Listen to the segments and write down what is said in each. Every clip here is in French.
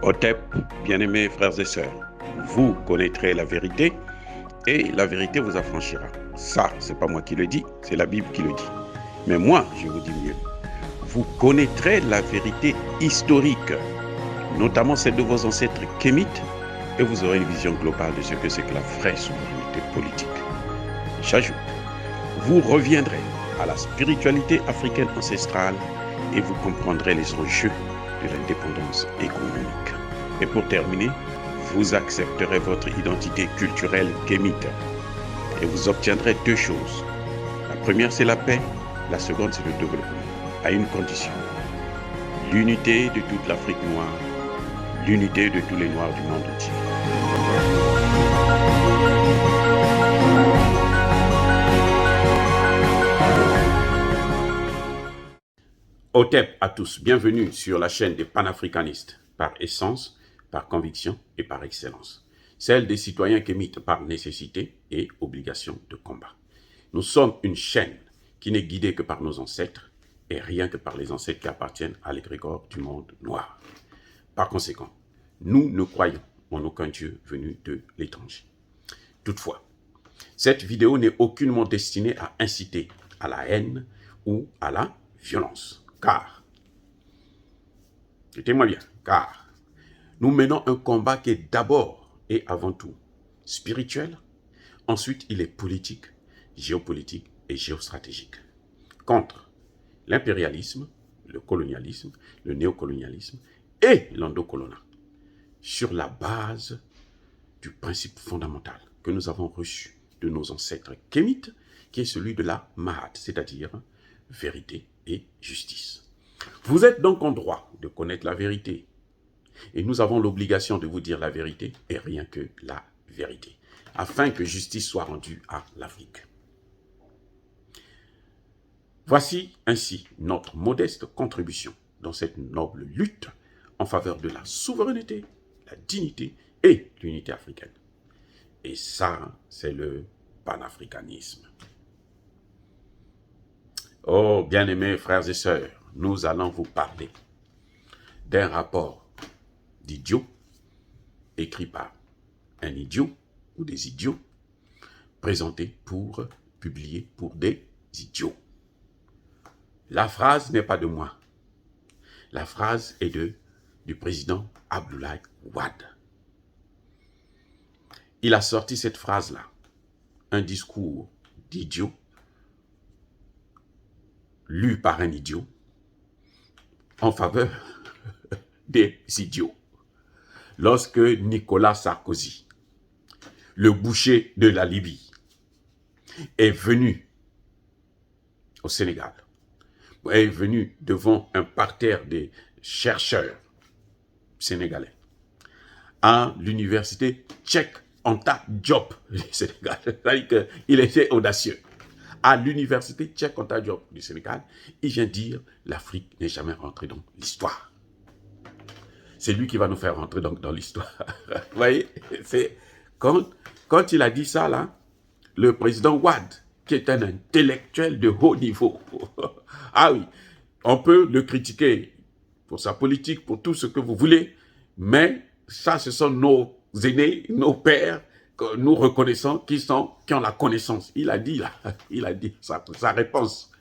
Otep, bien-aimés frères et sœurs, vous connaîtrez la vérité et la vérité vous affranchira. Ça, c'est pas moi qui le dis, c'est la Bible qui le dit. Mais moi, je vous dis mieux. Vous connaîtrez la vérité historique, notamment celle de vos ancêtres kémites, et vous aurez une vision globale de ce que c'est que la vraie souveraineté politique. J'ajoute, vous reviendrez à la spiritualité africaine ancestrale et vous comprendrez les enjeux de l'indépendance économique. Et pour terminer, vous accepterez votre identité culturelle kémite et vous obtiendrez deux choses. La première, c'est la paix. La seconde, c'est le développement, à une condition. L'unité de toute l'Afrique noire, l'unité de tous les Noirs du monde entier. Otep à tous, bienvenue sur la chaîne des panafricanistes, par essence, par conviction et par excellence. Celle des citoyens kémites par nécessité et obligation de combat. Nous sommes une chaîne qui n'est guidée que par nos ancêtres et rien que par les ancêtres qui appartiennent à l'égrégore du monde noir. Par conséquent, nous ne croyons en aucun Dieu venu de l'étranger. Toutefois, cette vidéo n'est aucunement destinée à inciter à la haine ou à la violence. Car, écoutez-moi bien, car nous menons un combat qui est d'abord et avant tout spirituel, ensuite il est politique, géopolitique et géostratégique. Contre l'impérialisme, le colonialisme, le néocolonialisme et l'endocolonat, sur la base du principe fondamental que nous avons reçu de nos ancêtres kémites, qui est celui de la Mahat, c'est-à-dire vérité et justice. Vous êtes donc en droit de connaître la vérité. Et nous avons l'obligation de vous dire la vérité et rien que la vérité, afin que justice soit rendue à l'Afrique. Voici ainsi notre modeste contribution dans cette noble lutte en faveur de la souveraineté, la dignité et l'unité africaine. Et ça, c'est le panafricanisme. Oh, bien-aimés frères et sœurs, nous allons vous parler d'un rapport d'idiot écrit par un idiot ou des idiots, présenté pour publier pour des idiots. La phrase n'est pas de moi. La phrase est du président Abdoulaye Wade. Il a sorti cette phrase-là, un discours d'idiot, lu par un idiot, en faveur des idiots. Lorsque Nicolas Sarkozy, le boucher de la Libye, est venu au Sénégal, est venu devant un parterre des chercheurs sénégalais, à l'université Cheikh Anta Diop du Sénégal, c'est-à-dire qu'il était audacieux. À l'université Cheikh Anta Diop du Sénégal, il vient dire l'Afrique n'est jamais rentrée dans l'histoire. C'est lui qui va nous faire rentrer dans l'histoire. Vous voyez, c'est quand il a dit ça là, le président Wade, qui est un intellectuel de haut niveau, ah oui, on peut le critiquer pour sa politique, pour tout ce que vous voulez, mais ça, ce sont nos aînés, nos pères, que nous reconnaissons, qui ont la connaissance. Il a dit là, il a dit sa réponse.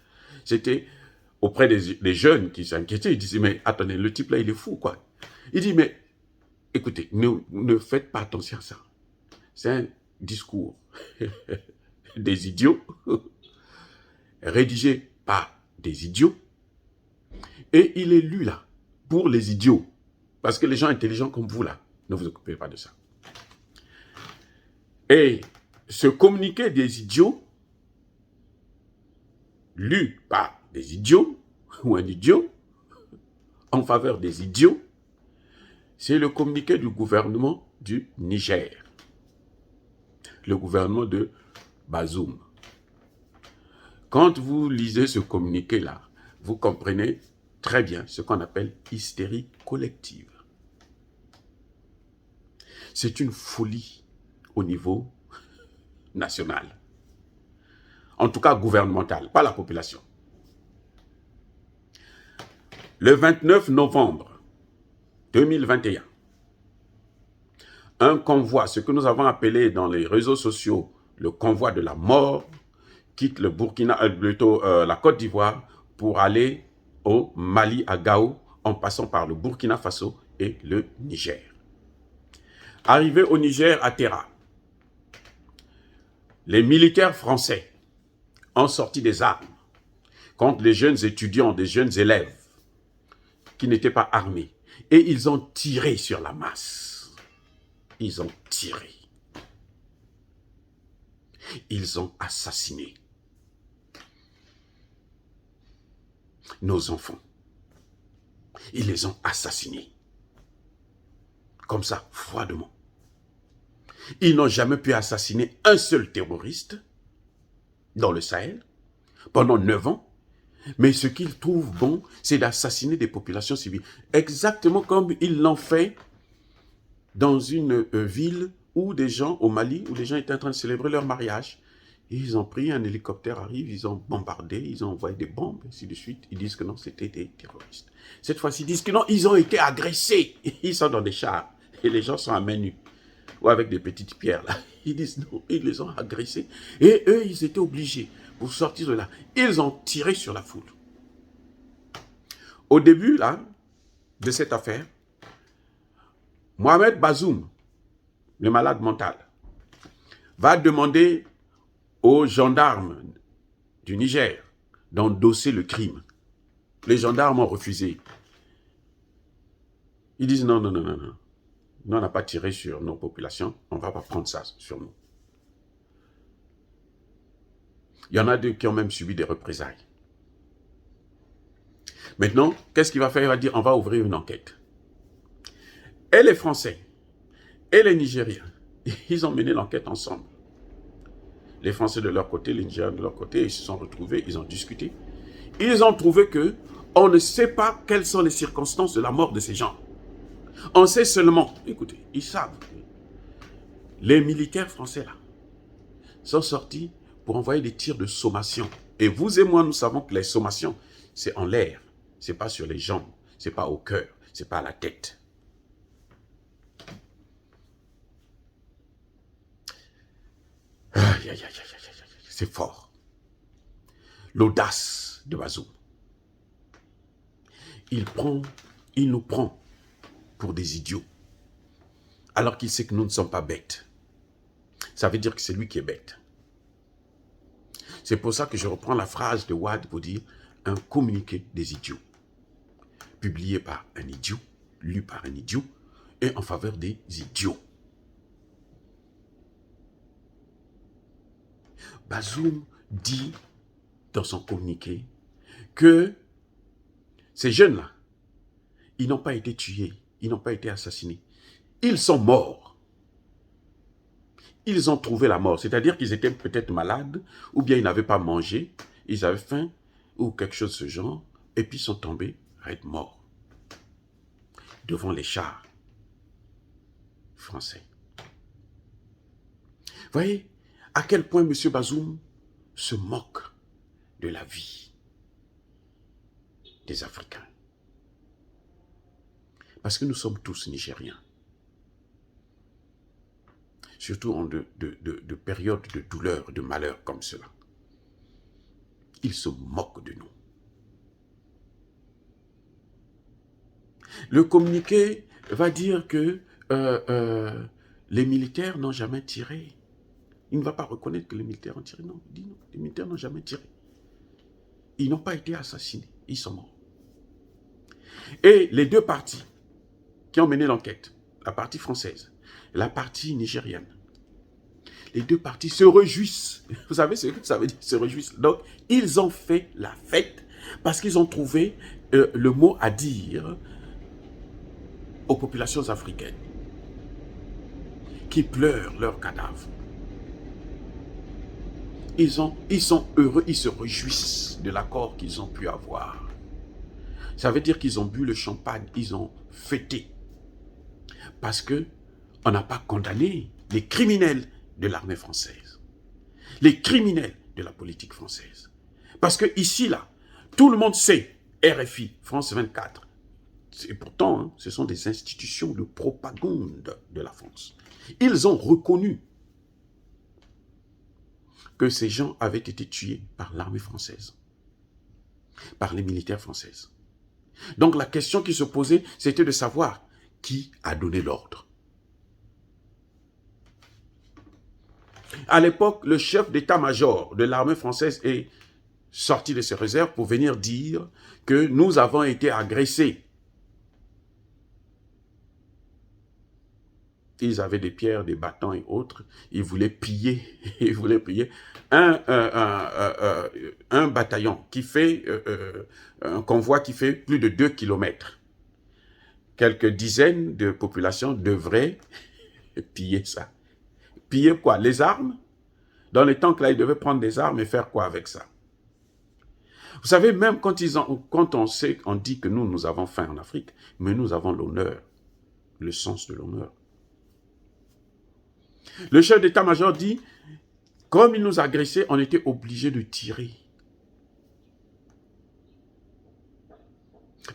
C'était auprès des jeunes qui s'inquiétaient. Il disait, mais attendez, le type là, il est fou, quoi. Il dit, mais écoutez, ne faites pas attention à ça. C'est un discours des idiots, rédigé par des idiots, et il est lu là, pour les idiots. Parce que les gens intelligents comme vous là, ne vous occupez pas de ça. Et ce communiqué des idiots, lu par des idiots, ou un idiot, en faveur des idiots, c'est le communiqué du gouvernement du Niger. Le gouvernement de Bazoum. Quand vous lisez ce communiqué-là, vous comprenez très bien ce qu'on appelle hystérie collective. C'est une folie au niveau national. En tout cas gouvernemental, pas la population. Le 29 novembre 2021, un convoi, ce que nous avons appelé dans les réseaux sociaux le convoi de la mort, quitte le Burkina, la Côte d'Ivoire pour aller au Mali, à Gao, en passant par le Burkina Faso et le Niger. Arrivé au Niger, à Terra, les militaires français ont sorti des armes contre les jeunes étudiants, des jeunes élèves qui n'étaient pas armés. Et ils ont tiré sur la masse. Ils ont tiré. Ils ont assassiné nos enfants. Ils les ont assassinés. Comme ça, froidement. Ils n'ont jamais pu assassiner un seul terroriste dans le Sahel pendant 9 ans. Mais ce qu'ils trouvent bon, c'est d'assassiner des populations civiles. Exactement comme ils l'ont fait dans une ville où des gens, au Mali, où les gens étaient en train de célébrer leur mariage. Ils ont pris un hélicoptère, arrive, ils ont bombardé, ils ont envoyé des bombes, ainsi de suite. Ils disent que non, c'était des terroristes. Cette fois-ci, ils disent que non, ils ont été agressés. Ils sont dans des chars et les gens sont à main nue ou avec des petites pierres là. Ils disent non, ils les ont agressés et eux, ils étaient obligés pour sortir de là. Ils ont tiré sur la foule. Au début là de cette affaire, Mohamed Bazoum, le malade mental, va demander aux gendarmes du Niger d'endosser le crime. Les gendarmes ont refusé. Ils disent non, non, non, non, non. Nous, on n'a pas tiré sur nos populations, on ne va pas prendre ça sur nous. Il y en a deux qui ont même subi des représailles. Maintenant, qu'est-ce qu'il va faire? Il va dire, on va ouvrir une enquête. Et les Français, et les Nigériens, ils ont mené l'enquête ensemble. Les Français de leur côté, les Nigériens de leur côté, ils se sont retrouvés, ils ont discuté. Ils ont trouvé que on ne sait pas quelles sont les circonstances de la mort de ces gens. On sait seulement, écoutez, ils savent, les militaires français là, sont sortis pour envoyer des tirs de sommation. Et vous et moi, nous savons que les sommations, c'est en l'air, c'est pas sur les jambes, c'est pas au cœur, c'est pas à la tête. Aïe, aïe, aïe, aïe, aïe, c'est fort. L'audace de Bazoum. Il nous prend pour des idiots, alors qu'il sait que nous ne sommes pas bêtes. Ça veut dire que c'est lui qui est bête. C'est pour ça que je reprends la phrase de Wade pour dire un communiqué des idiots, publié par un idiot, lu par un idiot, et en faveur des idiots. Bazoum dit dans son communiqué que ces jeunes-là, ils n'ont pas été tués, ils n'ont pas été assassinés. Ils sont morts. Ils ont trouvé la mort, c'est-à-dire qu'ils étaient peut-être malades, ou bien ils n'avaient pas mangé, ils avaient faim, ou quelque chose de ce genre, et puis ils sont tombés, raides morts, devant les chars français. Voyez à quel point M. Bazoum se moque de la vie des Africains. Parce que nous sommes tous Nigériens. Surtout en de périodes de douleur, de malheur comme cela. Il se moque de nous. Le communiqué va dire que les militaires n'ont jamais tiré. Il ne va pas reconnaître que les militaires ont tiré. Non, il dit non, les militaires n'ont jamais tiré. Ils n'ont pas été assassinés, ils sont morts. Et les deux parties qui ont mené l'enquête, la partie française, la partie nigérienne, les deux parties se réjouissent. Vous savez ce que ça veut dire, se réjouissent. Donc, ils ont fait la fête parce qu'ils ont trouvé le mot à dire aux populations africaines qui pleurent leurs cadavres. Ils sont heureux, ils se réjouissent de l'accord qu'ils ont pu avoir. Ça veut dire qu'ils ont bu le champagne, ils ont fêté. Parce qu'on n'a pas condamné les criminels de l'armée française, les criminels de la politique française. Parce que ici, là, tout le monde sait, RFI, France 24, Et pourtant, hein, ce sont des institutions de propagande de la France. Ils ont reconnu que ces gens avaient été tués par l'armée française, par les militaires françaises. Donc la question qui se posait, c'était de savoir qui a donné l'ordre. À l'époque, le chef d'état-major de l'armée française est sorti de ses réserves pour venir dire que nous avons été agressés. Ils avaient des pierres, des bâtons et autres. Ils voulaient piller, un bataillon qui fait un convoi qui fait plus de 2 kilomètres. Quelques dizaines de populations devraient piller ça. Piller quoi? Les armes? Dans les temps que là, ils devaient prendre des armes et faire quoi avec ça? Vous savez, même quand on dit que nous avons faim en Afrique, mais nous avons l'honneur, le sens de l'honneur. Le chef d'état-major dit, comme il nous agressait, on était obligé de tirer.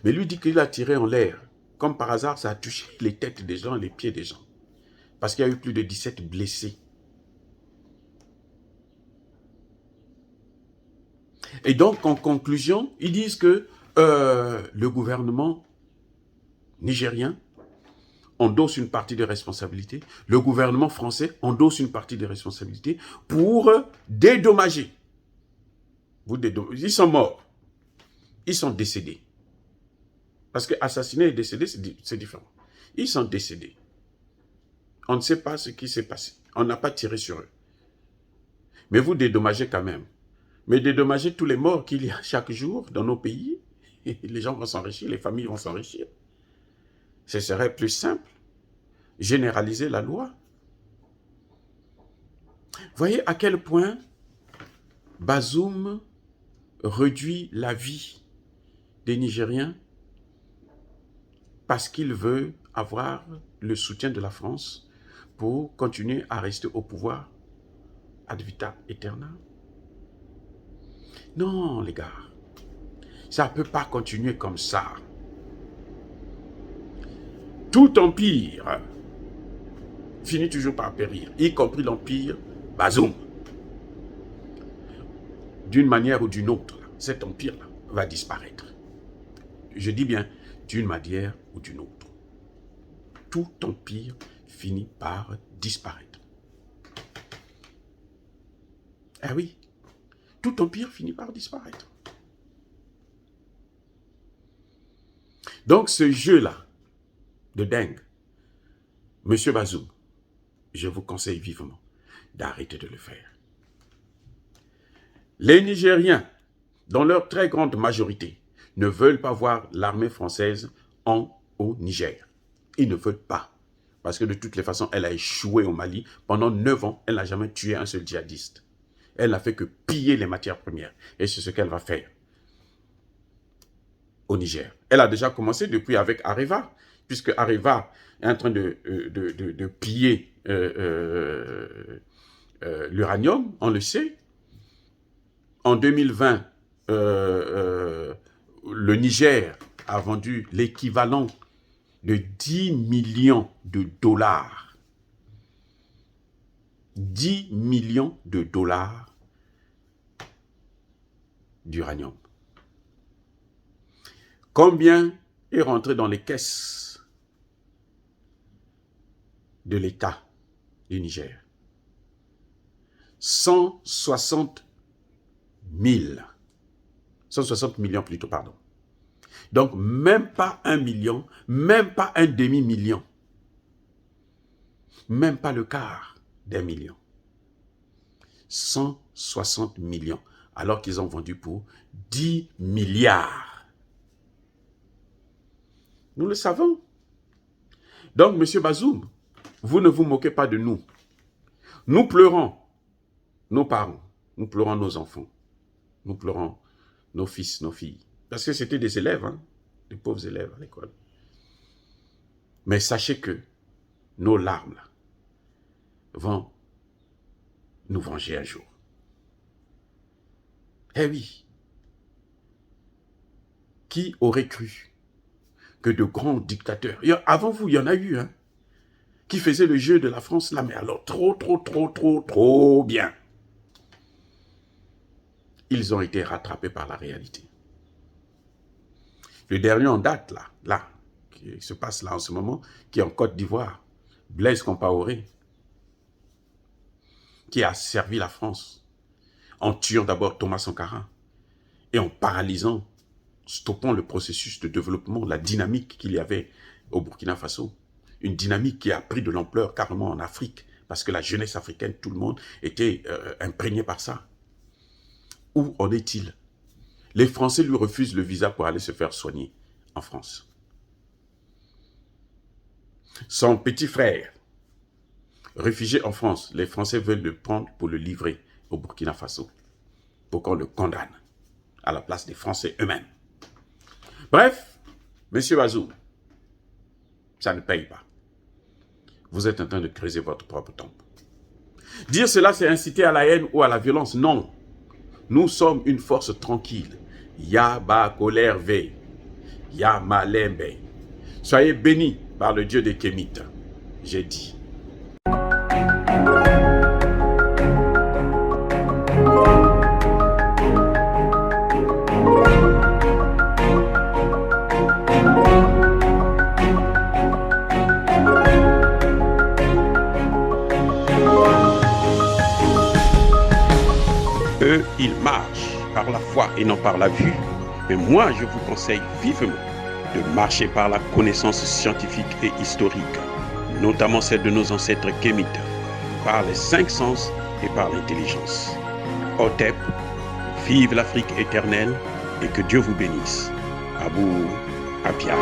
Mais lui dit qu'il a tiré en l'air. Comme par hasard, ça a touché les têtes des gens, les pieds des gens. Parce qu'il y a eu plus de 17 blessés. Et donc, en conclusion, ils disent que le gouvernement nigérien endosse une partie des responsabilités, le gouvernement français endosse une partie des responsabilités pour dédommager. Ils sont morts, ils sont décédés. Parce que assassiner et décéder, c'est différent. Ils sont décédés. On ne sait pas ce qui s'est passé. On n'a pas tiré sur eux. Mais vous dédommagez quand même. Mais dédommager tous les morts qu'il y a chaque jour dans nos pays, les gens vont s'enrichir, les familles vont s'enrichir. Ce serait plus simple. Généraliser la loi. Voyez à quel point Bazoum réduit la vie des Nigériens parce qu'il veut avoir le soutien de la France pour continuer à rester au pouvoir ad vitam aeternam. Non, les gars, ça ne peut pas continuer comme ça. Tout empire finit toujours par périr, y compris l'empire Bazoum. D'une manière ou d'une autre, cet empire-là va disparaître. Je dis bien, d'une manière ou d'une autre. Tout empire finit par disparaître. Ah oui, tout empire finit par disparaître. Donc ce jeu-là, de dingue, Monsieur Bazoum, je vous conseille vivement d'arrêter de le faire. Les Nigériens, dans leur très grande majorité, ne veulent pas voir l'armée française au Niger. Ils ne veulent pas. Parce que de toutes les façons, elle a échoué au Mali. Pendant 9 ans, elle n'a jamais tué un seul djihadiste. Elle n'a fait que piller les matières premières. Et c'est ce qu'elle va faire au Niger. Elle a déjà commencé depuis avec Areva, puisque Areva est en train de piller l'uranium, on le sait. En 2020, le Niger a vendu l'équivalent de 10 millions de dollars. 10 millions de dollars d'uranium. Combien est rentré dans les caisses de l'État du Niger? 160 millions plutôt, pardon. Donc, même pas 1 million, même pas un demi-million. Même pas le quart d'un million. 160 millions, alors qu'ils ont vendu pour 10 milliards. Nous le savons. Donc, M. Bazoum, vous ne vous moquez pas de nous. Nous pleurons nos parents, nous pleurons nos enfants, nous pleurons nos fils, nos filles. Parce que c'était des élèves, hein, des pauvres élèves à l'école. Mais sachez que nos larmes là, vont nous venger un jour. Eh oui. Qui aurait cru que de grands dictateurs. Avant vous, il y en a eu, hein, qui faisaient le jeu de la France là, mais alors trop bien. Ils ont été rattrapés par la réalité. Le dernier en date, là, qui se passe là en ce moment, qui est en Côte d'Ivoire, Blaise Compaoré, qui a servi la France en tuant d'abord Thomas Sankara et en paralysant, stoppant le processus de développement, la dynamique qu'il y avait au Burkina Faso. Une dynamique qui a pris de l'ampleur carrément en Afrique, parce que la jeunesse africaine, tout le monde était imprégné par ça. Où en est-il? Les Français lui refusent le visa pour aller se faire soigner en France. Son petit frère, réfugié en France, les Français veulent le prendre pour le livrer au Burkina Faso, pour qu'on le condamne à la place des Français eux-mêmes. Bref, Monsieur Bazoum, ça ne paye pas. Vous êtes en train de creuser votre propre tombe. Dire cela, c'est inciter à la haine ou à la violence. Non. Nous sommes une force tranquille. Yaba colère ve. Yamalembe. Soyez bénis par le Dieu des Kémites. J'ai dit. Eux, ils marchent par la foi et non par la vue. Mais moi, je vous conseille vivement de marcher par la connaissance scientifique et historique, notamment celle de nos ancêtres kémites, par les 5 sens et par l'intelligence. Otep, vive l'Afrique éternelle et que Dieu vous bénisse. Abou Apia.